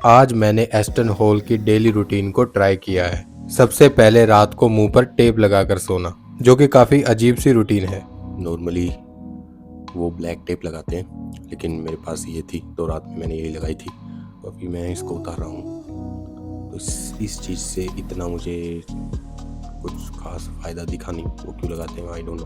आज मैंने Aston hall की डेली रूटीन को ट्राई किया है। सबसे पहले रात को मुंह पर टेप लगाकर सोना, जो कि काफ़ी अजीब सी रूटीन है। नॉर्मली वो ब्लैक टेप लगाते हैं, लेकिन मेरे पास ये थी तो रात में मैंने यही लगाई थी। तो अभी मैं इसको उतार रहा हूँ। तो इस चीज़ से इतना मुझे कुछ खास फ़ायदा दिखा नहीं। वो क्यों लगाते हैं I don't know,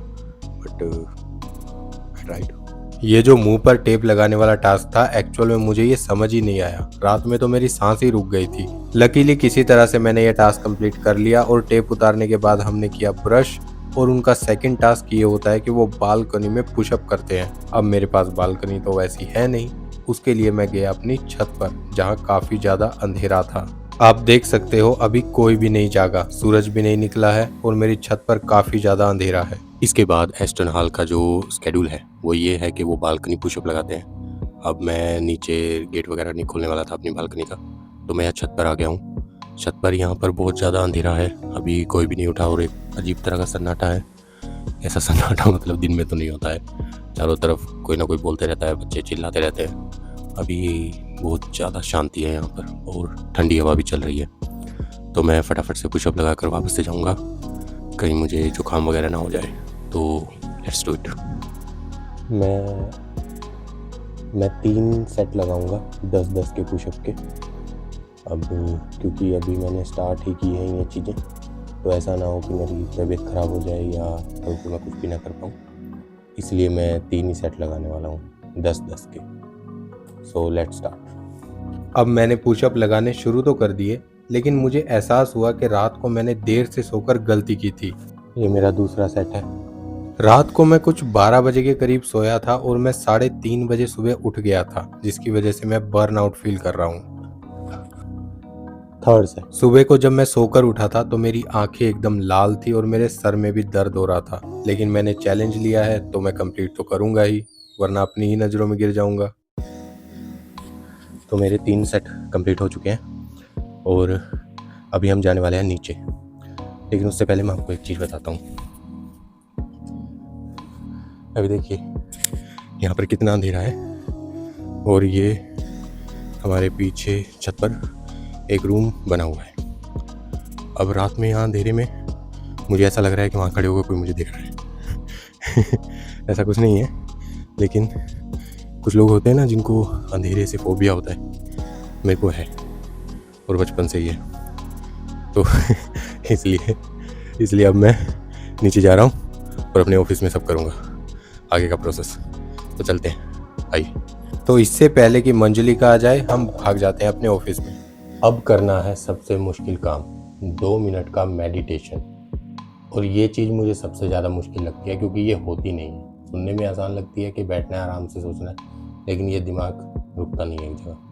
but I tried. ये जो मुंह पर टेप लगाने वाला टास्क था, एक्चुअल में मुझे ये समझ ही नहीं आया। रात में तो मेरी सांस ही रुक गई थी। लकीली किसी तरह से मैंने ये टास्क कंप्लीट कर लिया और टेप उतारने के बाद हमने किया ब्रश। और उनका सेकंड टास्क ये होता है कि वो बालकनी में पुशअप करते हैं। अब मेरे पास बालकनी तो वैसी है नहीं, उसके लिए मैं गया अपनी छत पर, जहाँ काफी ज्यादा अंधेरा था। आप देख सकते हो अभी कोई भी नहीं जागा, सूरज भी नहीं निकला है और मेरी छत पर काफी ज्यादा अंधेरा है। इसके बाद एस्टन हॉल का जो स्केड्यूल है वो ये है कि वो बालकनी पुशअप लगाते हैं। अब मैं नीचे गेट वगैरह नहीं खोलने वाला था अपनी बालकनी का, तो मैं छत पर आ गया हूँ। छत पर यहाँ पर बहुत ज़्यादा अंधेरा है, अभी कोई भी नहीं उठा और एक अजीब तरह का सन्नाटा है। ऐसा सन्नाटा मतलब दिन में तो नहीं होता है, चारों तरफ कोई ना कोई बोलते रहता है, बच्चे चिल्लाते रहते हैं। अभी बहुत ज़्यादा शांति है यहाँ पर और ठंडी हवा भी चल रही है। तो मैं फटाफट से पुशअप लगा कर वापस से जाऊँगा, कहीं मुझे जुकाम वगैरह ना हो जाए। तो लेट्स डू इट। मैं 3 सेट लगाऊंगा 10-10 के पुशअप के। अब क्योंकि अभी मैंने स्टार्ट ही की है ये चीज़ें, तो ऐसा ना हो कि मेरी तबीयत ख़राब हो जाए या कल को मैं कुछ भी ना कर पाऊँ, इसलिए मैं 3 ही सेट लगाने वाला हूँ 10-10 के। So let's start. अब मैंने पुशअप लगाने शुरू तो कर दिए, लेकिन मुझे एहसास हुआ कि रात को मैंने देर से सोकर गलती की थी। ये मेरा दूसरा सेट है। रात को मैं कुछ 12 बजे के करीब सोया था और मैं 3:30 बजे सुबह उठ गया था, जिसकी वजह से मैं बर्न आउट फील कर रहा हूँ। Third set. सुबह को जब मैं सोकर उठा था तो मेरी आंखें एकदम लाल थी और मेरे सर में भी दर्द हो रहा था, लेकिन मैंने चैलेंज लिया है तो मैं कंप्लीट तो करूंगा ही, वरना अपनी ही नज़रों में गिर जाऊंगा। तो मेरे 3 सेट कंप्लीट हो चुके हैं और अभी हम जाने वाले हैं नीचे। लेकिन उससे पहले मैं आपको एक चीज़ बताता हूँ। अभी देखिए यहाँ पर कितना अंधेरा है और ये हमारे पीछे छत पर एक रूम बना हुआ है। अब रात में यहाँ अंधेरे में मुझे ऐसा लग रहा है कि वहाँ खड़े होकर कोई मुझे देख रहा है। ऐसा कुछ नहीं है, लेकिन कुछ लोग होते हैं ना जिनको अंधेरे से फोबिया होता है, मेरे को है और बचपन से ही है। तो इसलिए अब मैं नीचे जा रहा हूँ और अपने ऑफिस में सब करूँगा आगे का प्रोसेस। तो चलते हैं, आइए। तो इससे पहले कि मंजली का आ जाए, हम भाग जाते हैं अपने ऑफिस में। अब करना है सबसे मुश्किल काम, 2 मिनट का मेडिटेशन। और ये चीज़ मुझे सबसे ज़्यादा मुश्किल लगती है, क्योंकि ये होती नहीं है। सुनने में आसान लगती है कि बैठना है आराम से सोचना है, लेकिन ये दिमाग रुकता नहीं है एक जगह।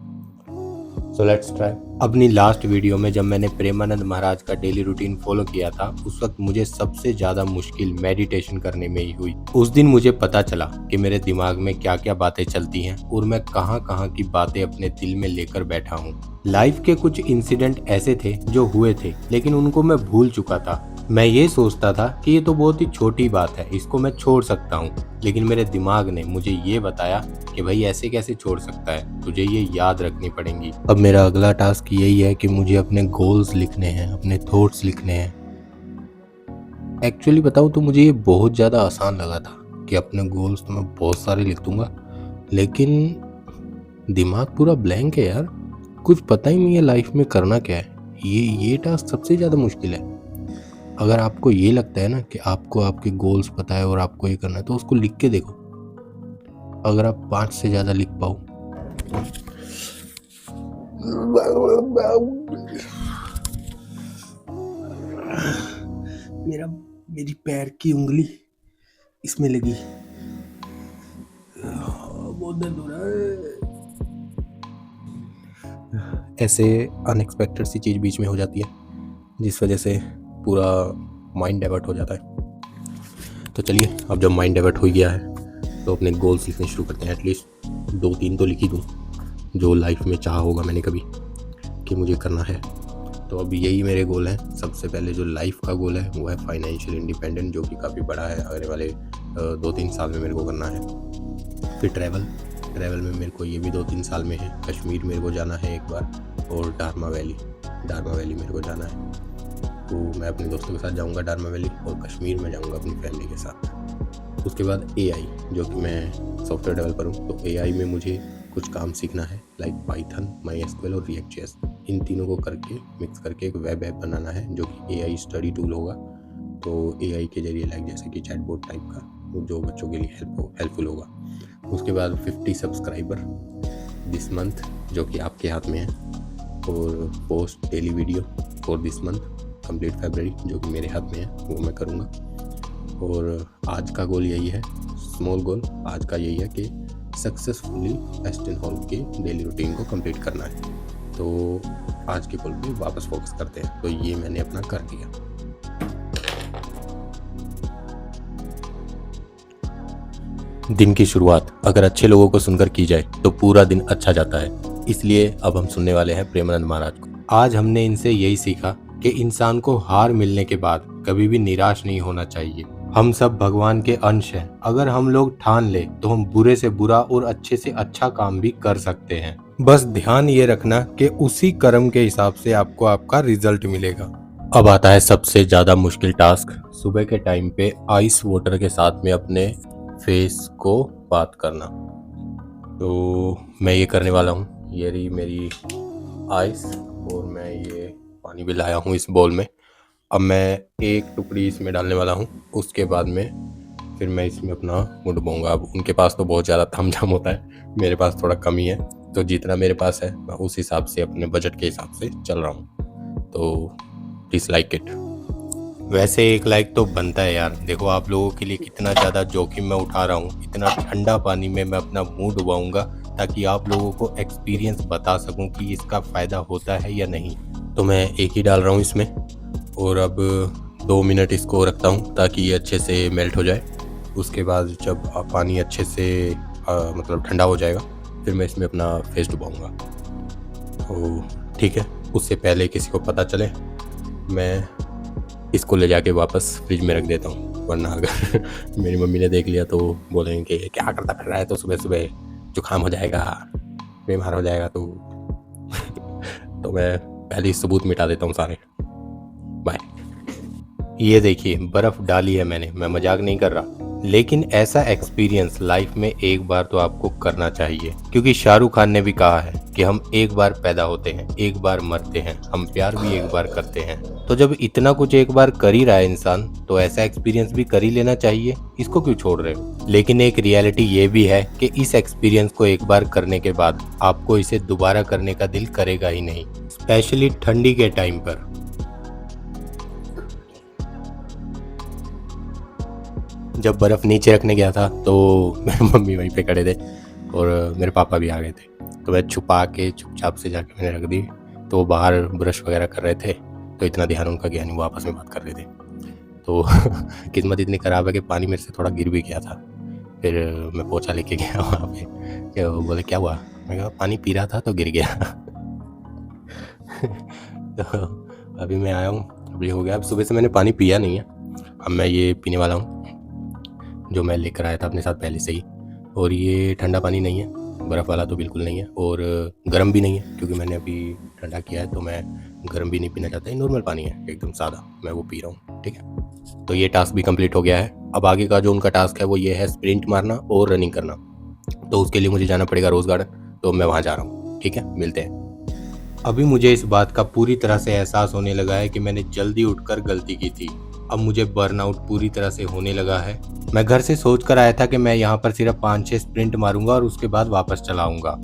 So let's try. अपनी लास्ट वीडियो में जब मैंने प्रेमानंद महाराज का डेली रूटीन फॉलो किया था, उस वक्त मुझे सबसे ज्यादा मुश्किल मेडिटेशन करने में ही हुई। उस दिन मुझे पता चला कि मेरे दिमाग में क्या क्या बातें चलती हैं और मैं कहाँ कहाँ की बातें अपने दिल में लेकर बैठा हूँ। लाइफ के कुछ इंसिडेंट ऐसे थे जो हुए थे, लेकिन उनको मैं भूल चुका था। मैं ये सोचता था कि ये तो बहुत ही छोटी बात है, इसको मैं छोड़ सकता हूँ, लेकिन मेरे दिमाग ने मुझे ये बताया कि भाई ऐसे कैसे छोड़ सकता है, तुझे ये याद रखनी पड़ेंगी। अब मेरा अगला टास्क यही है कि मुझे अपने गोल्स लिखने हैं, अपने थॉट्स लिखने हैं। एक्चुअली बताऊँ तो मुझे ये बहुत ज़्यादा आसान लगा था कि अपने गोल्स तो मैं बहुत सारे लिख दूंगा, लेकिन दिमाग पूरा ब्लैंक है यार, कुछ पता ही नहीं है लाइफ में करना क्या है। ये टास्क सबसे ज़्यादा मुश्किल है। अगर आपको ये लगता है ना कि आपको आपके गोल्स पता है और आपको ये करना है, तो उसको लिख के देखो। अगर आप 5 से ज़्यादा लिख पाओ। मेरी पैर की उंगली इसमें लगी, बहुत दर्द हो रहा है। ऐसे अनएक्सपेक्टेड सी चीज़ बीच में हो जाती है, जिस वजह से पूरा माइंड डाइवर्ट हो जाता है। तो चलिए, अब जब माइंड डाइवर्ट हो गया है तो अपने गोल्स लिखने शुरू करते हैं। एटलीस्ट 2-3 तो लिख ही दूँ, जो लाइफ में चाहा होगा मैंने कभी कि मुझे करना है। तो अभी यही मेरे गोल हैं। सबसे पहले जो लाइफ का गोल है वो है फाइनेंशियल इंडिपेंडेंट, जो कि काफ़ी बड़ा है, आने वाले 2-3 साल में मेरे को करना है। फिर ट्रैवल में मेरे को ये भी 2-3 साल में है। कश्मीर मेरे को जाना है एक बार। और डारमा वैली मेरे को जाना है। तो मैं अपने दोस्तों के साथ जाऊंगा डारमा वैली, और कश्मीर में जाऊंगा अपनी फैमिली के साथ। उसके बाद AI, जो कि मैं सॉफ्टवेयर डेवलपर हूँ, तो AI में मुझे कुछ काम सीखना है, लाइक पाइथन, MySQL और React.js। इन तीनों को करके मिक्स करके एक वेब ऐप बनाना है जो कि AI स्टडी टूल होगा। तो AI के जरिए लाइक जैसे कि चैटबॉट टाइप का, जो बच्चों के लिए हेल्पफुल होगा। उसके बाद 50 सब्सक्राइबर दिस मंथ, जो कि आपके हाथ में है, और post daily video for this month complete February, जो कि मेरे हाथ में है, वो मैं करूँगा। और आज का गोल यही है, स्मॉल गोल आज का यही है कि सक्सेसफुली एस्टन हॉल के डेली रूटीन को कंप्लीट करना है। तो आज के गोल पे वापस फोकस करते हैं। तो ये मैंने अपना कर दिया। दिन की शुरुआत अगर अच्छे लोगों को सुनकर की जाए तो पूरा दिन अच्छा जाता है। इसलिए अब हम सुनने वाले हैं प्रेमानंद महाराज को। आज हमने इनसे यही सीखा कि इंसान को हार मिलने के बाद कभी भी निराश नहीं होना चाहिए। हम सब भगवान के अंश हैं। अगर हम लोग ठान ले तो हम बुरे से बुरा और अच्छे से अच्छा काम भी कर सकते हैं। बस ध्यान ये रखना कि उसी कर्म के हिसाब से आपको आपका रिजल्ट मिलेगा। अब आता है सबसे ज्यादा मुश्किल टास्क, सुबह के टाइम पे आइस वाटर के साथ में अपने फेस को बात करना। तो मैं ये करने वाला हूँ। ये रही मेरी आइस, और मैं ये पानी भी लाया हूँ इस बोल में। अब मैं एक टुकड़ी इसमें डालने वाला हूँ। उसके बाद में फिर मैं इसमें अपना मुंह डुबाऊंगा। अब उनके पास तो बहुत ज़्यादा थमझम होता है, मेरे पास थोड़ा कम ही है। तो जितना मेरे पास है मैं उस हिसाब से अपने बजट के हिसाब से चल रहा हूँ। तो प्लीज़ लाइक इट। वैसे 1 लाइक तो बनता है यार। देखो आप लोगों के लिए कितना ज़्यादा जोखिम मैं उठा रहा हूँ। इतना ठंडा पानी में मैं अपना मुंह डुबाऊंगा ताकि आप लोगों को एक्सपीरियंस बता सकूं कि इसका फ़ायदा होता है या नहीं। तो मैं एक ही डाल रहा हूँ इसमें, और अब 2 मिनट इसको रखता हूँ ताकि ये अच्छे से मेल्ट हो जाए। उसके बाद जब पानी अच्छे से मतलब ठंडा हो जाएगा, फिर मैं इसमें अपना फेस डुबाऊँगा। तो ठीक है, उससे पहले किसी को पता चले मैं इसको ले जाके वापस फ्रिज में रख देता हूँ, वरना अगर मेरी मम्मी ने देख लिया तो बोलेंगे कि क्या करता फिर रहा है, तो सुबह सुबह जुकाम हो जाएगा, बीमार हो जाएगा। तो मैं पहले ही सबूत मिटा देता हूँ सारे। बाय। ये देखिए बर्फ़ डाली है मैंने, मैं मजाक नहीं कर रहा। लेकिन ऐसा एक्सपीरियंस लाइफ में एक बार तो आपको करना चाहिए, क्योंकि शाहरुख खान ने भी कहा है कि हम एक बार पैदा होते हैं, एक बार मरते हैं, हम प्यार भी एक बार करते हैं। तो जब इतना कुछ एक बार कर ही रहा है इंसान, तो ऐसा एक्सपीरियंस भी कर ही लेना चाहिए। इसको क्यों छोड़ रहे हो? लेकिन एक रियलिटी ये भी है कि इस एक्सपीरियंस को एक बार करने के बाद आपको इसे दोबारा करने का दिल करेगा ही नहीं, स्पेशली ठंडी के टाइम पर। जब बर्फ़ नीचे रखने गया था तो मेरी मम्मी वहीं पे खड़े थे और मेरे पापा भी आ गए थे। तो मैं छुपा के चुपचाप से जाके मैंने रख दी। तो वो बाहर ब्रश वगैरह कर रहे थे, तो इतना ध्यान उनका गया नहीं, वो आपस में बात कर रहे थे। तो किस्मत इतनी ख़राब है कि पानी मेरे से थोड़ा गिर भी गया था। फिर मैं पोछा लेके गया वहाँ पे, कि वो बोले क्या हुआ? मैं कहा पानी पी रहा था तो गिर गया। तो अभी मैं आया हूँ, अभी हो गया। अब सुबह से मैंने पानी पिया नहीं है, अब मैं ये पीने वाला हूँ जो मैं लेकर आया था अपने साथ पहले से ही। और ये ठंडा पानी नहीं है, बर्फ़ वाला तो बिल्कुल नहीं है, और गर्म भी नहीं है, क्योंकि मैंने अभी ठंडा किया है तो मैं गर्म भी नहीं पीना चाहता। ये नॉर्मल पानी है एकदम सादा, मैं वो पी रहा हूँ। ठीक है, तो ये टास्क भी कंप्लीट हो गया है। अब आगे का जो उनका टास्क है वो ये है स्प्रिंट मारना और रनिंग करना। तो उसके लिए मुझे जाना पड़ेगा रोज़ गार्डन, तो मैं वहाँ जा रहा हूँ। ठीक है, मिलते हैं। अभी मुझे इस बात का पूरी तरह से एहसास होने लगा है कि मैंने जल्दी उठकर गलती की थी। अब मुझे बर्नआउट पूरी तरह से होने लगा है। मैं घर से सोच कर आया था कि मैं यहाँ पर सिर्फ 5-6 स्प्रिंट मारूंगा और उसके बाद वापस चला आऊँगा,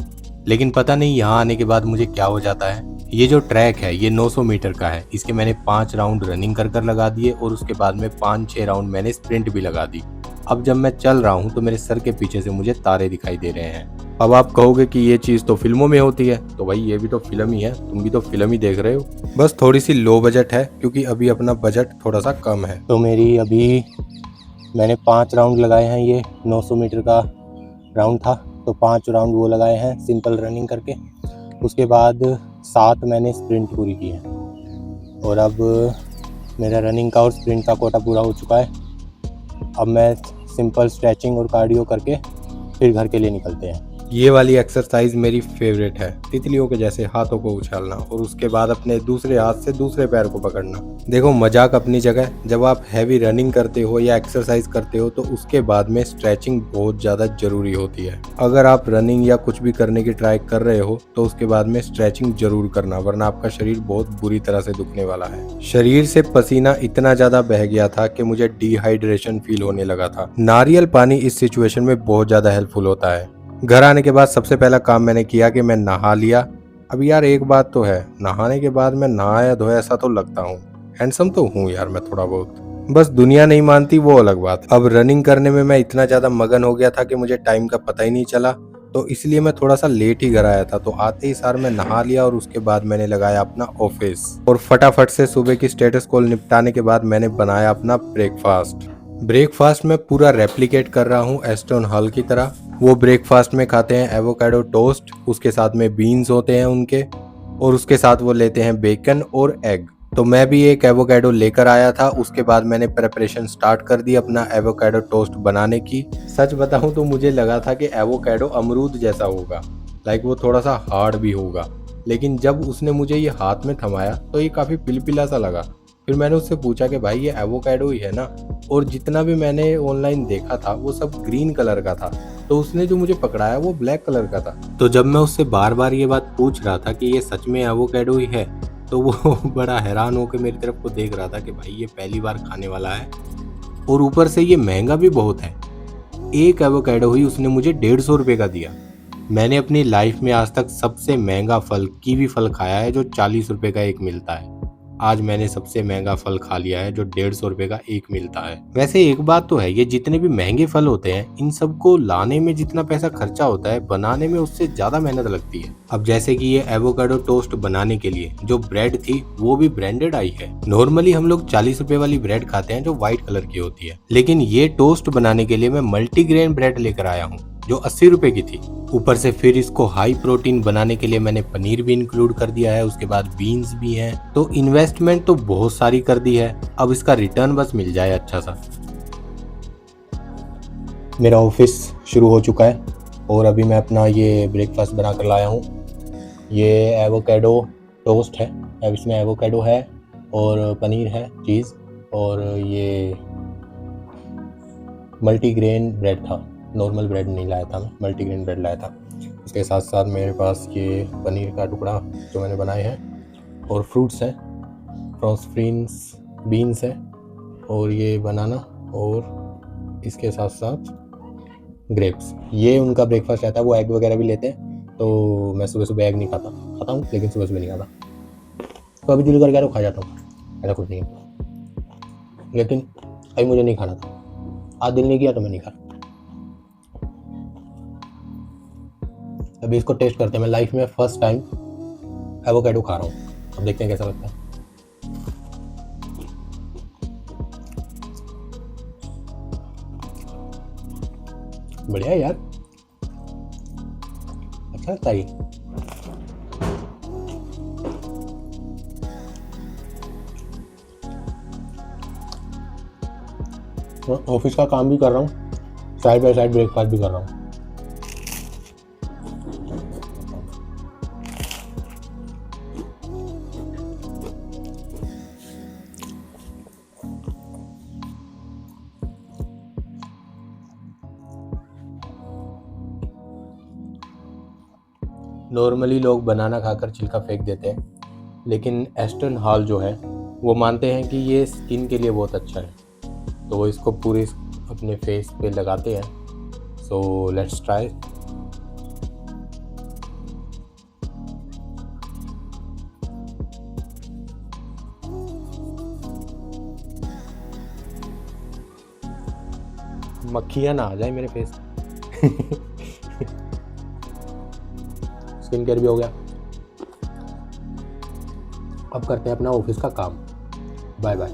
लेकिन पता नहीं यहाँ आने के बाद मुझे क्या हो जाता है। ये जो ट्रैक है ये 900 मीटर का है, इसके मैंने 5 राउंड रनिंग कर लगा दिए और उसके बाद में 5-6 राउंड मैंने स्प्रिंट भी लगा दी। अब जब मैं चल रहा हूँ तो मेरे सर के पीछे से मुझे तारे दिखाई दे रहे हैं। अब आप कहोगे कि ये चीज़ तो फिल्मों में होती है, तो भाई ये भी तो फिल्म ही है, तुम भी तो फिल्म ही देख रहे हो। बस थोड़ी सी लो बजट है, क्योंकि अभी अपना बजट थोड़ा सा कम है। तो मेरी अभी मैंने 5 राउंड लगाए हैं, ये 900 मीटर का राउंड था, तो 5 राउंड वो लगाए हैं सिंपल रनिंग करके। उसके बाद 7 मैंने स्प्रिंट पूरी की है, और अब मेरा रनिंग का और स्प्रिंट का कोटा पूरा हो चुका है। अब मैं सिंपल स्ट्रेचिंग और कार्डियो करके फिर घर के लिए निकलते हैं। ये वाली एक्सरसाइज मेरी फेवरेट है, तितलियों के जैसे हाथों को उछालना और उसके बाद अपने दूसरे हाथ से दूसरे पैर को पकड़ना। देखो मजाक अपनी जगह, जब आप हैवी रनिंग करते हो या एक्सरसाइज करते हो तो उसके बाद में स्ट्रेचिंग बहुत ज़्यादा जरूरी होती है। अगर आप रनिंग या कुछ भी करने की ट्राई कर रहे हो तो उसके बाद में स्ट्रेचिंग जरूर करना, वरना आपका शरीर बहुत बुरी तरह से दुखने वाला है। शरीर से पसीना इतना ज़्यादा बह गया था कि मुझे डिहाइड्रेशन फील होने लगा था। नारियल पानी इस सिचुएशन में बहुत ज़्यादा हेल्पफुल होता है। घर आने के बाद सबसे पहला काम मैंने किया कि मैं नहा लिया। अब यार एक बात तो है, नहाने के बाद मैं नहाया धोया ऐसा तो लगता हूँ, हैंडसम तो हूँ यार मैं थोड़ा बहुत, बस दुनिया नहीं मानती वो अलग बात। अब रनिंग करने में मैं इतना ज्यादा मगन हो गया था कि मुझे टाइम का पता ही नहीं चला, तो इसलिए मैं थोड़ा सा लेट ही घर आया था। तो आते ही सार मैं नहा लिया और उसके बाद मैंने लगाया अपना ऑफिस और फटाफट से सुबह की स्टेटस कॉल निपटाने के बाद मैंने बनाया अपना ब्रेकफास्ट में पूरा रेप्लिकेट कर रहा हूँ एस्टन हॉल की तरह। वो ब्रेकफास्ट में खाते हैं एवोकाडो टोस्ट, उसके साथ में बीन्स होते हैं उनके, और उसके साथ वो लेते हैं बेकन और एग। तो मैं भी एक एवोकाडो लेकर आया था। उसके बाद मैंने प्रिपरेशन स्टार्ट कर दी अपना एवोकाडो टोस्ट बनाने की। सच बताऊं तो मुझे लगा था कि एवोकाडो अमरूद जैसा होगा, लाइक वो थोड़ा सा हार्ड भी होगा, लेकिन जब उसने मुझे ये हाथ में थमाया तो ये काफ़ी पिलपिला सा लगा। फिर मैंने उससे पूछा कि भाई ये एवोकाडो ही है ना, और जितना भी मैंने ऑनलाइन देखा था वो सब ग्रीन कलर का था, तो उसने जो मुझे पकड़ाया वो ब्लैक कलर का था। तो जब मैं उससे बार बार ये बात पूछ रहा था कि ये सच में एवोकाडो ही है, तो वो बड़ा हैरान होकर मेरी तरफ को देख रहा था कि भाई ये पहली बार खाने वाला है और ऊपर से ये महंगा भी बहुत है। एक एवोकाडो ही उसने मुझे 150 रुपये का दिया। मैंने अपनी लाइफ में आज तक सबसे महंगा फल कीवी फल खाया है जो 40 रुपये का एक मिलता है। आज मैंने सबसे महंगा फल खा लिया है जो 150 रुपये का एक मिलता है। वैसे एक बात तो है, ये जितने भी महंगे फल होते हैं इन सबको लाने में जितना पैसा खर्चा होता है, बनाने में उससे ज्यादा मेहनत लगती है। अब जैसे कि ये एवोकाडो टोस्ट बनाने के लिए जो ब्रेड थी वो भी ब्रांडेड आई है। नॉर्मली हम लोग 40 रुपए वाली ब्रेड खाते हैं जो व्हाइट कलर की होती है, लेकिन ये टोस्ट बनाने के लिए मैं मल्टीग्रेन ब्रेड लेकर आया हूँ जो 80 रुपए की थी। ऊपर से फिर इसको हाई प्रोटीन बनाने के लिए मैंने पनीर भी इंक्लूड कर दिया है, उसके बाद बीन्स भी हैं। तो इन्वेस्टमेंट तो बहुत सारी कर दी है, अब इसका रिटर्न बस मिल जाए अच्छा सा। मेरा ऑफिस शुरू हो चुका है और अभी मैं अपना ये ब्रेकफास्ट बना कर लाया हूँ। ये एवोकाडो टोस्ट है, अब इसमें एवोकाडो है और पनीर है, चीज़, और ये मल्टीग्रेन ब्रेड था। नॉर्मल ब्रेड नहीं लाया था मैं, मल्टीग्रेन ब्रेड लाया था। इसके साथ साथ मेरे पास ये पनीर का टुकड़ा जो मैंने बनाए हैं, और फ्रूट्स हैं, फ्रीन्स बीन्स है, और ये बनाना, और इसके साथ साथ ग्रेप्स। ये उनका ब्रेकफास्ट रहता है। वो एग वगैरह भी लेते हैं, तो मैं सुबह सुबह एग नहीं खाता हूँ, लेकिन सुबह सुबह नहीं खाता। तो अभी दिल कर गया तो खा जाता हूँ, ऐसा कुछ नहीं है, लेकिन अभी मुझे नहीं खाना था। आज दिल नहीं किया तो मैं नहीं खा। अभी इसको टेस्ट करते हैं। मैं लाइफ में फर्स्ट टाइम एवोकाडो खा रहा हूँ, अब देखते हैं कैसा लगता है। बढ़िया है यार, अच्छा लगता है। ऑफिस का काम भी कर रहा हूँ, साइड बाय साइड ब्रेकफास्ट भी कर रहा हूँ। नॉर्मली लोग बनाना खाकर छिलका फेंक देते हैं, लेकिन एस्टन हॉल जो है वो मानते हैं कि ये स्किन के लिए बहुत अच्छा है, तो वो इसको पूरे अपने फेस पे लगाते हैं। So let's try. मक्खियाँ ना आ जाए मेरे फेस। स्किन केयर भी हो गया। अब करते हैं अपना ऑफिस का काम। Bye bye.